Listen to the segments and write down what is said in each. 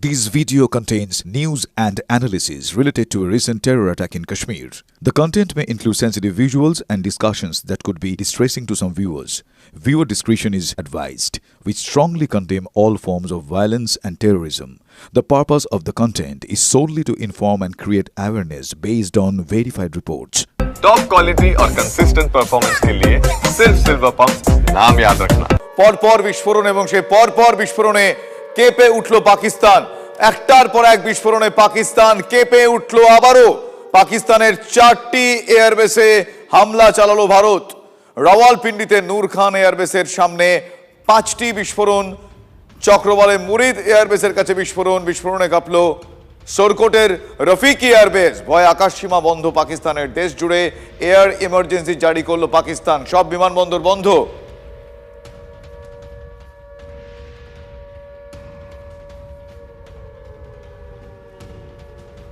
This video contains news and analysis related to a recent terror attack in Kashmir. The content may include sensitive visuals and discussions that could be distressing to some viewers. Viewer discretion is advised. We strongly condemn all forms of violence and terrorism. The purpose of the content is solely to inform and create awareness based on verified reports. Top quality और consistent performance के लिए सिर्फ silver pump नाम याद रखना। পরপর বিস্ফোরণ এবং সেই পরপর বিস্ফোরণে কেঁপে উঠল পাকিস্তান। একটার পর এক বিস্ফোরণে পাকিস্তান কেঁপে উঠল আবারও। পাকিস্তানের 4টি এয়ারবেসে হামলা চালালো ভারত। রাওয়ালপিন্ডিতে নূর খান এয়ারবেসের সামনে 5টি বিস্ফোরণ, চক্রবালে মুরিদ এয়ারবেসের কাছে বিস্ফোরণে কাঁপল সরকোটের রফিকি এয়ারবেস। ভয় আকাশসীমা বন্ধ পাকিস্তানের। দেশ জুড়ে এয়ার ইমার্জেন্সি জারি করলো পাকিস্তান। সব বিমানবন্দর বন্ধ।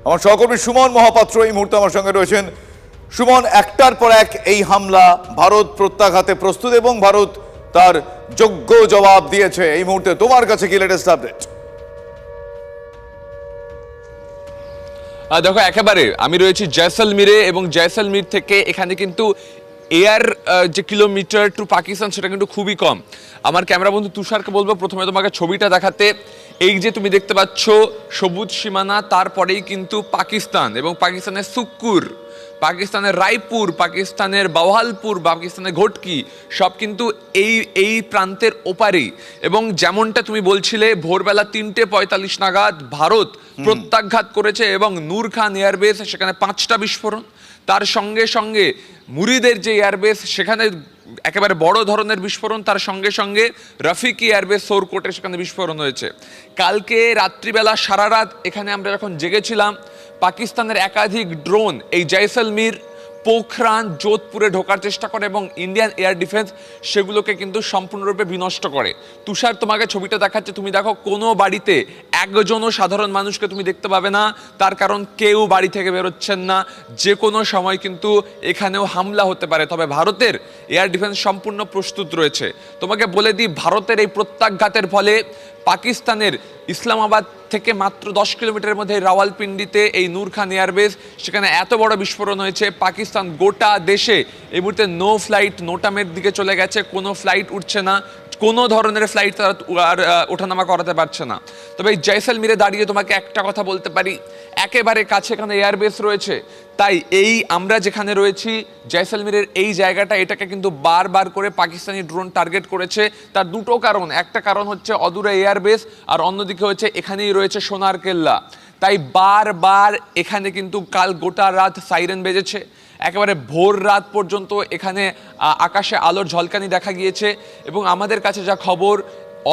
আমার সহকর্মী সুমন মহাপাত্র এই মুহূর্তে আমার সঙ্গে রয়েছেন। সুমন, একটার পর এক এই হামলা, ভারত প্রত্যাঘাতে প্রস্তুত এবং ভারত তার যোগ্য জবাব দিয়েছে। এই মুহূর্তে তোমার কাছে কি লেটেস্ট আপডেট? দেখো, একেবারে আমি রয়েছি জয়সলমীরে এবং জয়সলমীর থেকে এখানে কিন্তু এয়ার যে কিলোমিটার টু পাকিস্তান সেটা কিন্তু খুবই কম। আমার ক্যামেরা বন্ধু তুষারকে বলবো প্রথমে তোমাকে ছবিটা দেখাতে। এই যে তুমি দেখতে পাচ্ছ সবুজ সীমানা, তারপরেই কিন্তু পাকিস্তান এবং পাকিস্তানের সুক্কুর, পাকিস্তানের রায়পুর, পাকিস্তানের বাওয়ালপুর, পাকিস্তানের ঘটকি সব কিন্তু এই প্রান্তের ওপারেই। এবং যেমনটা তুমি বলছিলে, ভোরবেলা 3:45 নাগাদ ভারত প্রত্যাঘাত করেছে এবং নূর খান এয়ারবেস সেখানে 5টা বিস্ফোরণ। তার সঙ্গে সঙ্গে মুরিদের যে এয়ারবেস সেখানে একেবারে বড় ধরনের বিস্ফোরণ। তার সঙ্গে সঙ্গে রফিকি এয়ারবেস সরকোটে সেখানে বিস্ফোরণ হয়েছে। কালকে রাত্রিবেলা সারা রাত এখানে আমরা যখন জেগেছিলাম, পাকিস্তানের একাধিক ড্রোন এই জয়সলমীর, পোখরান, যোধপুরে ঢোকার চেষ্টা করে এবং ইন্ডিয়ান এয়ার ডিফেন্স সেগুলোকে কিন্তু সম্পূর্ণরূপে বিনষ্ট করে। তুষার তোমাকে ছবিটা দেখাচ্ছে, তুমি দেখো কোনো বাড়িতে একজনও সাধারণ মানুষকে তুমি দেখতে পাবে না। তার কারণ কেউ বাড়ি থেকে বেরোচ্ছেন না। যে কোনো সময় কিন্তু এখানেও হামলা হতে পারে। তবে ভারতের এয়ার ডিফেন্স সম্পূর্ণ প্রস্তুত রয়েছে। তোমাকে বলে দিই, ভারতের এই প্রত্যাঘাতের ফলে পাকিস্তানের ইসলামাবাদ থেকে মাত্র 10 কিলোমিটারের মধ্যে রাওয়ালপিন্ডিতে এই নূর খান এয়ারবেস, সেখানে এত বড় বিস্ফোরণ হয়েছে। পাকিস্তান গোটা দেশে এই মুহূর্তে নো ফ্লাইট, নোটামের দিকে চলে গেছে। কোনো ফ্লাইট উঠছে না, কোনো ধরনের ফ্লাইট তারা আর ওঠানামা করাতে পারছে না। তবে এই জয়সলমীরে দাঁড়িয়ে তোমাকে একটা কথা বলতে পারি, একেবারে কাছে এখানে এয়ারবেস রয়েছে। তাই এই আমরা যেখানে রয়েছি জয়সলমীরের এই জায়গাটা, এটাকে কিন্তু বারবার করে পাকিস্তানি ড্রোন টার্গেট করেছে। তার দুটো কারণ, একটা কারণ হচ্ছে অদূরে এয়ারবেস, আর অন্যদিকে হচ্ছে এখানেই রয়েছে সোনার কেল্লা। তাই বারবার এখানে কিন্তু কাল গোটা রাত সাইরেন বেজেছে। একেবারে ভোর রাত পর্যন্ত এখানে আকাশে আলোর ঝলকানি দেখা গিয়েছে। এবং আমাদের কাছে যা খবর,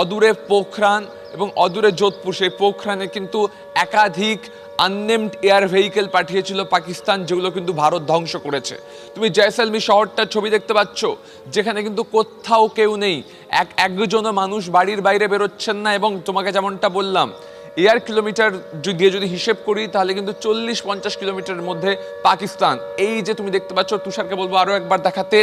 অদূরে পোখরান এবং অদূরে যোধপুর, সেই পোখরানে কিন্তু একাধিক আননেমড এয়ার ভেহিকেল পাঠিয়েছিল পাকিস্তান, যেগুলো কিন্তু ভারত ধ্বংস করেছে। তুমি জয়সলমীর শহরটার ছবি দেখতে পাচ্ছ, যেখানে কিন্তু কোথাও কেউ নেই, একজনও মানুষ বাড়ির বাইরে বেরোচ্ছেন না। এবং তোমাকে যেমনটা বললাম, এয়ার কিলোমিটার দিয়ে যদি হিসেব করি তাহলে কিন্তু 40-50 কিলোমিটারের মধ্যে পাকিস্তান। এই যে তুমি দেখতে পাচ্ছ, তুষারকে বলবো আরও একবার দেখাতে,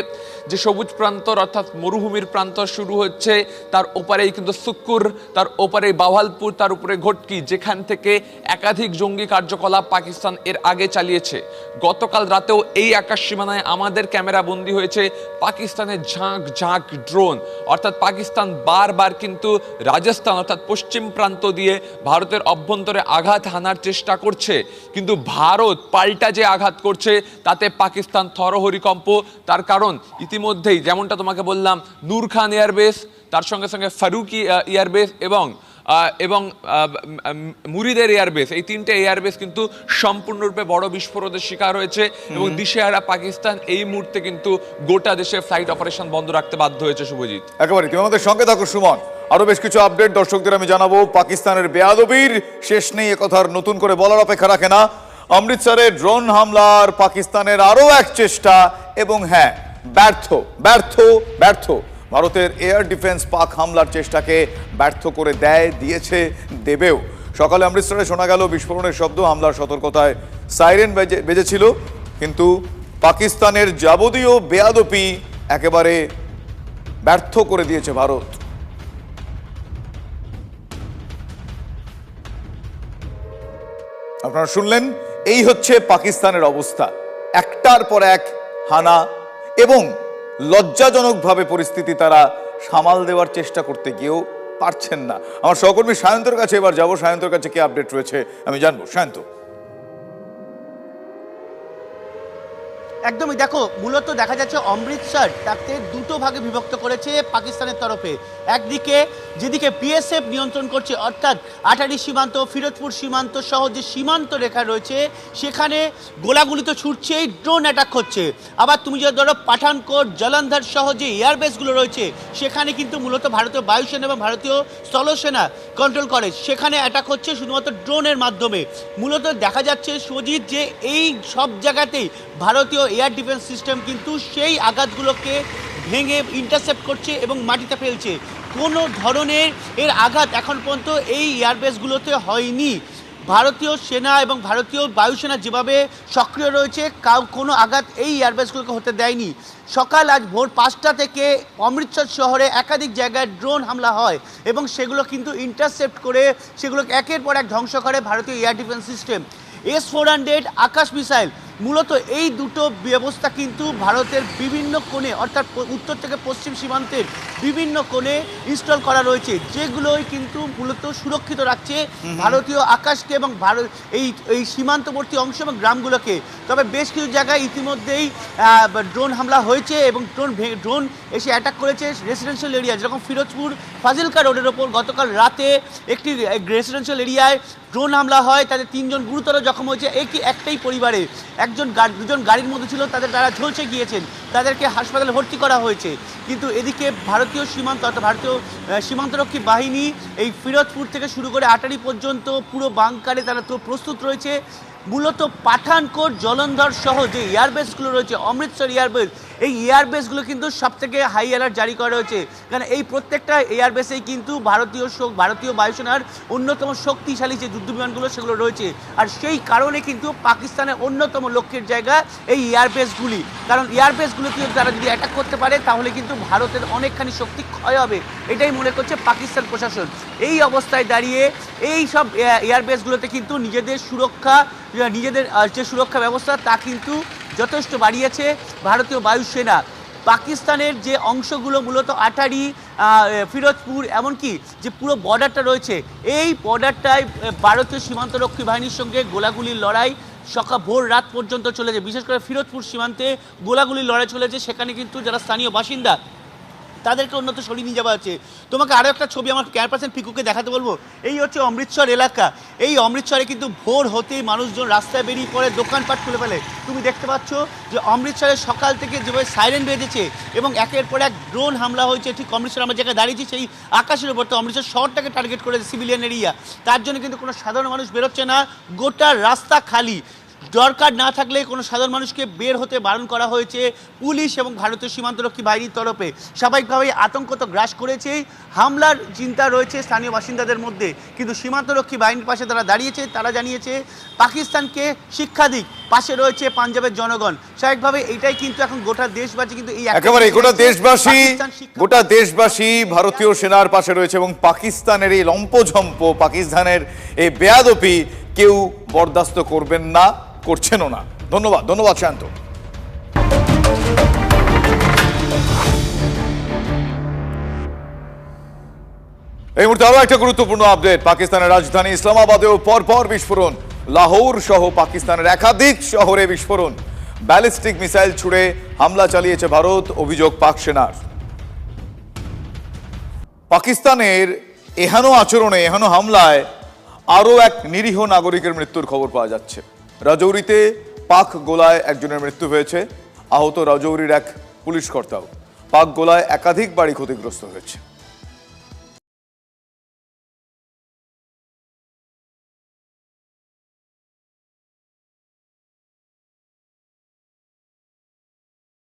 যে সবুজ প্রান্তর অর্থাৎ মরুভূমির প্রান্তর শুরু হচ্ছে, তার ওপারেই কিন্তু সুক্কুর, তার ওপারে বাওয়ালপুর, তার উপরে ঘটকি, যেখান থেকে একাধিক জঙ্গি কার্যকলাপ পাকিস্তান এর আগে চালিয়েছে। গতকাল রাতেও এই আকাশ সীমানায় আমাদের ক্যামেরা বন্দী হয়েছে পাকিস্তানের ঝাঁক ঝাঁক ড্রোন। অর্থাৎ পাকিস্তান বারবার কিন্তু রাজস্থান অর্থাৎ পশ্চিম প্রান্ত দিয়ে ভারতের অভ্যন্তরে আঘাত হানার চেষ্টা করছে, কিন্তু ভারত পাল্টা যে আঘাত করছে তাতে পাকিস্তান থরহরিকম্প। তার কারণ ইতিমধ্যেই যেমনটা তোমাকে বললাম, নূর খান এয়ারবেস, তার সঙ্গে সঙ্গে ফারুকি এয়ারবেস এবং মুরিদের এয়ারবেস, এই 3টে এয়ারবেস কিন্তু সম্পূর্ণরূপে বড় বিস্ফোরণের শিকার হয়েছে। এবং দিশেহারা পাকিস্তান এই মুহূর্তে কিন্তু গোটা দেশে ফ্লাইট অপারেশন বন্ধ রাখতে বাধ্য হয়েছে। শুভজিৎ, একেবারে তুমি আমাদের সঙ্গে থাকো সুমন। আরো বেশ কিছু আপডেট দর্শকদের আমি জানাবো। পাকিস্তানের বেয়াদবির শেষ নেই, একথার নতুন করে বলার অপেক্ষা রাখে না। অমৃতসরে ড্রোন হামলার পাকিস্তানের আরো এক চেষ্টা, এবং হ্যাঁ, ব্যর্থ ব্যর্থ ব্যর্থ। ভারতের এয়ার ডিফেন্স পাক হামলার চেষ্টাকে ব্যর্থ করে দিয়েছে, দেবেও। সকালে অমৃতসরে শোনা গেল বিস্ফোরণের শব্দ, হামলার সতর্কতায় সাইরেন বেজেছিল, কিন্তু পাকিস্তানের যাবতীয় বেয়াদপি একেবারে ব্যর্থ করে দিয়েছে ভারত। আপনারা শুনলেন, এই হচ্ছে পাকিস্তানের অবস্থা। একটার পর এক হানা এবং লজ্জাজনকভাবে পরিস্থিতি তারা সামাল দেওয়ার চেষ্টা করতে গিয়েও পারছেন না। আমার সহকর্মী সায়ন্তর কাছে এবার যাবো, সায়ন্তর কাছে কি আপডেট রয়েছে আমি জানবো। সায়ন্ত। একদমই, দেখো মূলত দেখা যাচ্ছে অমৃতসর তাকে দুটো ভাগে বিভক্ত করেছে পাকিস্তানের তরফে। একদিকে যেদিকে বিএসএফ নিয়ন্ত্রণ করছে, অর্থাৎ আটারি সীমান্ত, ফিরোজপুর সীমান্ত সহ যে সীমান্ত রেখা রয়েছে সেখানে গোলাগুলি তো ছুটছেই, ড্রোন অ্যাটাক হচ্ছে। আবার তুমি যদি ধরো পাঠানকোট, জলন্ধর সহ যে এয়ারবেসগুলো রয়েছে সেখানে কিন্তু মূলত ভারতীয় বায়ুসেনা এবং ভারতীয় স্থলসেনা কন্ট্রোল করে, সেখানে অ্যাটাক হচ্ছে শুধুমাত্র ড্রোনের মাধ্যমে। মূলত দেখা যাচ্ছে সুজিত যে এই সব জায়গাতেই ভারতীয় এয়ার ডিফেন্স সিস্টেম কিন্তু সেই আঘাতগুলোকে ভেঙে ইন্টারসেপ্ট করছে এবং মাটিতে ফেলছে। কোনো ধরনের এর আঘাত এখন পর্যন্ত এই এয়ারবেসগুলোতে হয়নি। ভারতীয় সেনা এবং ভারতীয় বায়ুসেনা যেভাবে সক্রিয় রয়েছে, কোনো আঘাত এই এয়ারবেসগুলোকে হতে দেয়নি। সকাল আজ ভোর 5টা থেকে অমৃতসর শহরে একাধিক জায়গায় ড্রোন হামলা হয় এবং সেগুলো কিন্তু ইন্টারসেপ্ট করে সেগুলোকে একের পর এক ধ্বংস করে ভারতীয় এয়ার ডিফেন্স সিস্টেম। S-400 আকাশ মিসাইল, মূলত এই দুটো ব্যবস্থা কিন্তু ভারতের বিভিন্ন কোণে, অর্থাৎ উত্তর থেকে পশ্চিম সীমান্তের বিভিন্ন কোণে ইনস্টল করা রয়েছে, যেগুলোই কিন্তু মূলত সুরক্ষিত রাখছে ভারতীয় আকাশকে এবং এই সীমান্তবর্তী অংশ এবং গ্রামগুলোকে। তবে বেশ কিছু জায়গায় ইতিমধ্যেই ড্রোন হামলা হয়েছে এবং ড্রোন এসে অ্যাটাক করেছে রেসিডেন্সিয়াল এরিয়া, যেরকম ফিরোজপুর ফাজিলকা রোডের ওপর গতকাল রাতে একটি রেসিডেন্সিয়াল এরিয়ায় ড্রোন হামলা হয়, তাদের 3 জন গুরুতর জখম হয়েছে। একটাই পরিবারে দুজন গাড়ির মধ্যে ছিল, তারা ঝলসে গিয়েছেন, তাদেরকে হাসপাতালে ভর্তি করা হয়েছে। কিন্তু এদিকে ভারতীয় সীমান্ত, অর্থাৎ ভারতীয় সীমান্তরক্ষী বাহিনী এই ফিরোজপুর থেকে শুরু করে আটারি পর্যন্ত পুরো বাংকারে তারা তো প্রস্তুত রয়েছে। মূলত পাঠানকোট, জলন্ধর সহ যে এয়ারবেসগুলো রয়েছে, অমৃতসর এয়ারবেস, এই এয়ারবেসগুলো কিন্তু সবথেকে হাই অ্যালার্ট জারি করা রয়েছে, কারণ এই প্রত্যেকটা এয়ারবেসেই কিন্তু ভারতীয় বায়ুসেনার অন্যতম শক্তিশালী যে যুদ্ধবিমানগুলো সেগুলো রয়েছে। আর সেই কারণে কিন্তু পাকিস্তানের অন্যতম লক্ষ্যের জায়গা এই এয়ারবেসগুলি, কারণ এয়ারবেসগুলোকে তারা যদি অ্যাটাক করতে পারে তাহলে কিন্তু ভারতের অনেকখানি শক্তি ক্ষয় হবে, এটাই মনে করছে পাকিস্তান প্রশাসন। এই অবস্থায় দাঁড়িয়ে এই সব এয়ারবেসগুলোতে কিন্তু নিজেদের যে সুরক্ষা ব্যবস্থা তা কিন্তু যথেষ্ট বাড়িয়েছে ভারতীয় বায়ুসেনা। পাকিস্তানের যে অংশগুলো মূলত আটারি, ফিরোজপুর, এমনকি যে পুরো বর্ডারটা রয়েছে, এই বর্ডারটায় ভারতীয় সীমান্তরক্ষী বাহিনীর সঙ্গে গোলাগুলির লড়াই ভোর রাত পর্যন্ত চলেছে। বিশেষ করে ফিরোজপুর সীমান্তে গোলাগুলির লড়াই চলেছে, সেখানে কিন্তু যারা স্থানীয় বাসিন্দা তাদেরকে অন্যত্র সরিয়ে নিয়ে যাওয়া হচ্ছে। তোমাকে আরও একটা ছবি আমার ক্যামেরাপারসন পিকুকে দেখাতে বলবো। এই হচ্ছে অমৃতসর এলাকা। এই অমৃতসরে কিন্তু ভোর হতেই মানুষজন রাস্তায় বেরিয়ে পড়ে, দোকানপাট খুলে ফেলে। তুমি দেখতে পাচ্ছ যে অমৃতসরে সকাল থেকে যেভাবে সাইরেন বেজেছে এবং একের পর এক ড্রোন হামলা হয়েছে। ঠিক অমৃতসর আমরা জায়গায় দাঁড়িয়েছি সেই আকাশের উপর, তো অমৃতসর শহরটাকে টার্গেট করেছে সিভিলিয়ান এরিয়া, তার জন্য কিন্তু কোনো সাধারণ মানুষ বেরোচ্ছে না, গোটা রাস্তা খালি। দরকার না থাকলে কোনো সাধারণ মানুষকে বের হতে বারণ করা হয়েছে পুলিশ এবং ভারতীয় সীমান্তরক্ষী বাহিনীর তরফে। স্বাভাবিকভাবেই আতঙ্ক তো গ্রাস করেছেই, হামলার চিন্তা রয়েছে স্থানীয় বাসিন্দাদের মধ্যে, কিন্তু সীমান্তরক্ষী বাহিনীর পাশে তারা দাঁড়িয়েছে। তারা জানিয়েছে পাকিস্তানকে শিক্ষা দিক, পাশে রয়েছে পাঞ্জাবের জনগণ। স্বাভাবিকভাবে এটাই কিন্তু এখন গোটা দেশবাসী কিন্তু একেবারে গোটা দেশবাসী ভারতীয় সেনার পাশে রয়েছে এবং পাকিস্তানের এই লম্পঝম্প, পাকিস্তানের এই বেয়াদপি কেউ বরদাস্ত করবেন না, করছেনও না। ধন্যবাদ শান্ত। এই মুহূর্তে আরো একটা গুরুত্বপূর্ণ আপডেট। পাকিস্তানের রাজধানী ইসলামাবাদেও পরপর বিস্ফোরণ, লাহোর সহ পাকিস্তানের একাধিক শহরে বিস্ফোরণ, ব্যালিস্টিক মিসাইল ছুড়ে হামলা চালিয়েছে ভারত, অভিযোগ পাক সেনার। পাকিস্তানের এহেন আচরণে, এহেন হামলায় আরো এক নিরীহ নাগরিকের মৃত্যুর খবর পাওয়া যাচ্ছে। রাজৌরিতে পাক গোলায় একজনের মৃত্যু হয়েছে, আহত রাজৌরির এক পুলিশ কর্তাও। পাক গোলায় একাধিক বাড়ি ক্ষতিগ্রস্ত হয়েছে।